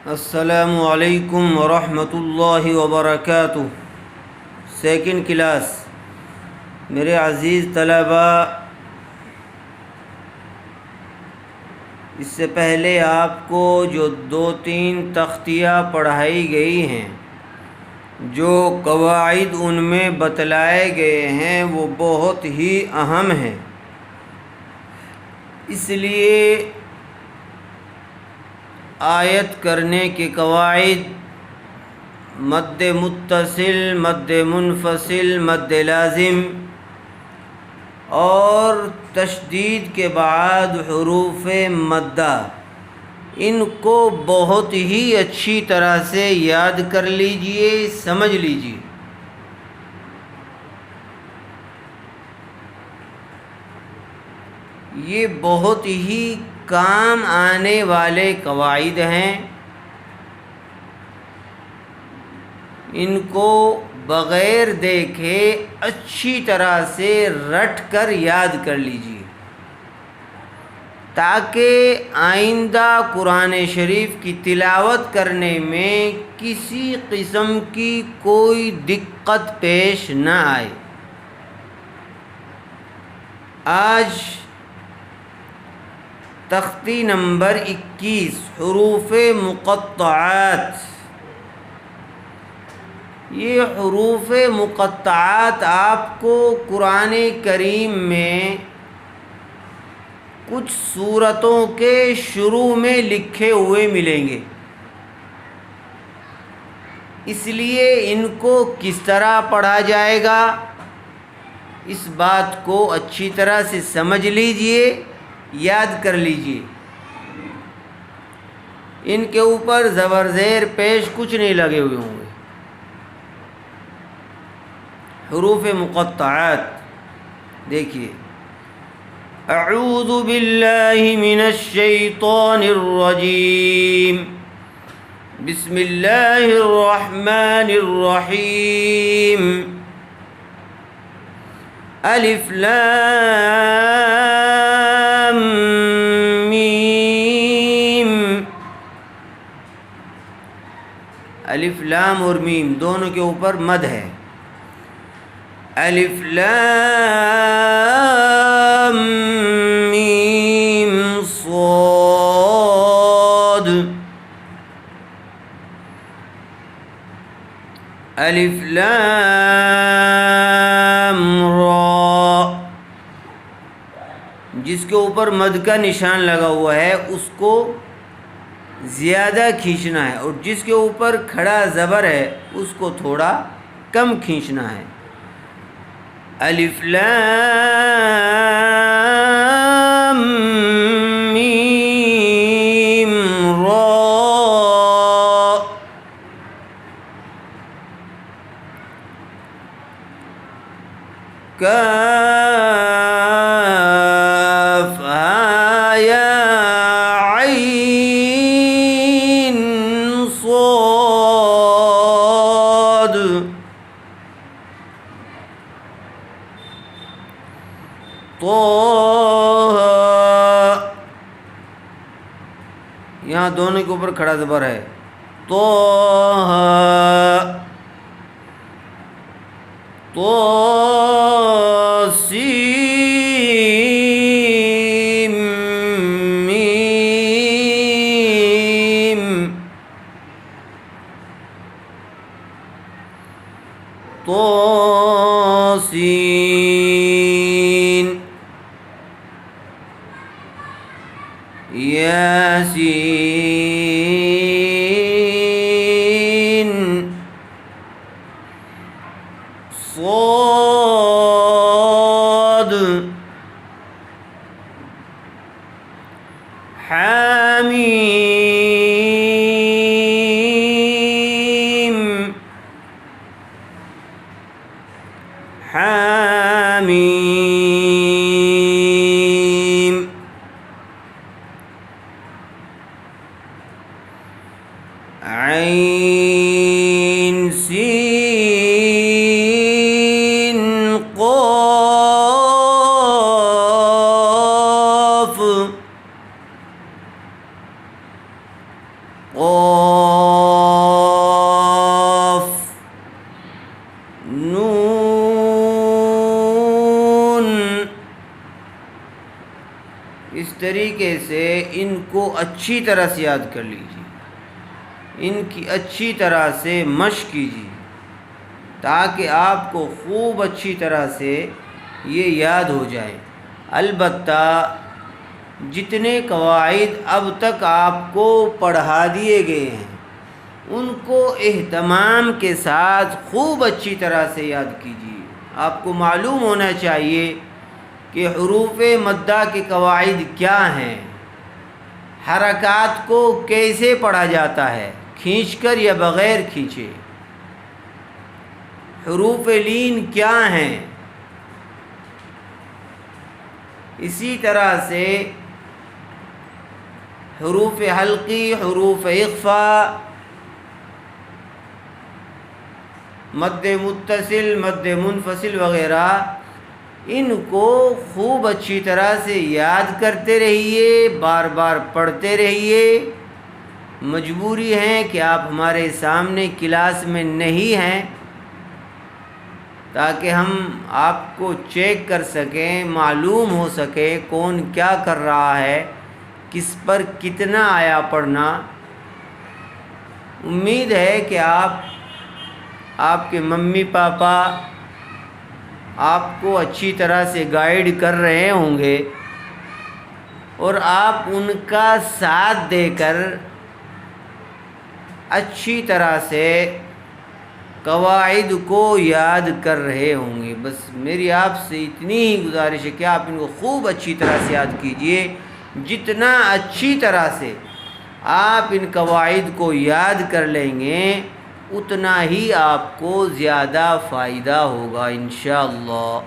السلام علیکم ورحمۃ اللہ وبرکاتہ۔ سیکنڈ کلاس میرے عزیز طلبہ، اس سے پہلے آپ کو جو 2-3 تختیاں پڑھائی گئی ہیں، جو قواعد ان میں بتلائے گئے ہیں وہ بہت ہی اہم ہیں، اس لیے آیت کرنے کے قواعد مد متصل، مد منفصل، مد لازم اور تشدید کے بعد حروف مدہ، ان کو بہت ہی اچھی طرح سے یاد کر لیجئے، سمجھ لیجئے۔ یہ بہت ہی کام آنے والے قواعد ہیں، ان کو بغیر دیکھے اچھی طرح سے رٹ کر یاد کر لیجئے، تاکہ آئندہ قرآن شریف کی تلاوت کرنے میں کسی قسم کی کوئی دقت پیش نہ آئے۔ آج تختی نمبر 21 حروف مقطعات۔ یہ حروف مقطعات آپ کو قرآن کریم میں کچھ سورتوں کے شروع میں لکھے ہوئے ملیں گے، اس لیے ان کو کس طرح پڑھا جائے گا اس بات کو اچھی طرح سے سمجھ لیجئے، یاد کر لیجئے۔ ان کے اوپر زبر زیر پیش کچھ نہیں لگے ہوئے ہوں گے۔ حروف مقطعات دیکھیے: اعوذ باللہ من الشیطان الرجیم، بسم اللہ الرحمن الرحیم، الف لام میم۔ الف لام اور میم دونوں کے اوپر مد ہے۔ الف لام میم صاد، الف لام را۔ جس کے اوپر مد کا نشان لگا ہوا ہے اس کو زیادہ کھینچنا ہے، اور جس کے اوپر کھڑا زبر ہے اس کو تھوڑا کم کھینچنا ہے۔ الف لام میم را، کاف ہا یا عین صاد، طه۔ یہاں دونوں کے اوپر کھڑا زبر ہے، طه، طاسیم میم، طاسین یاسین، صاد، حامیم، حامیم، عین سین قاف، قاف طریقے سے ان کو اچھی طرح سے یاد کر لیجیے، ان کی اچھی طرح سے مشق کیجیے تاکہ آپ کو خوب اچھی طرح سے یہ یاد ہو جائے۔ البتہ جتنے قواعد اب تک آپ کو پڑھا دیے گئے ہیں ان کو اہتمام کے ساتھ خوب اچھی طرح سے یاد کیجیے۔ آپ کو معلوم ہونا چاہیے کہ حروف مدہ کے قواعد کیا ہیں، حرکات کو کیسے پڑھا جاتا ہے، کھینچ کر یا بغیر کھینچے، حروف لین کیا ہیں۔ اسی طرح سے حروف حلقی، حروف اخفا، مد متصل، مد منفصل وغیرہ، ان کو خوب اچھی طرح سے یاد کرتے رہیے، بار بار پڑھتے رہیے۔ مجبوری ہے کہ آپ ہمارے سامنے کلاس میں نہیں ہیں تاکہ ہم آپ کو چیک کر سکیں، معلوم ہو سکے کون کیا کر رہا ہے، کس پر کتنا آیا پڑھنا۔ امید ہے کہ آپ کے ممی پاپا آپ کو اچھی طرح سے گائیڈ کر رہے ہوں گے اور آپ ان کا ساتھ دے کر اچھی طرح سے قواعد کو یاد کر رہے ہوں گے۔ بس میری آپ سے اتنی ہی گزارش ہے کہ آپ ان کو خوب اچھی طرح سے یاد کیجئے۔ جتنا اچھی طرح سے آپ ان قواعد کو یاد کر لیں گے اتنا ہی آپ کو زیادہ فائدہ ہوگا انشاءاللہ۔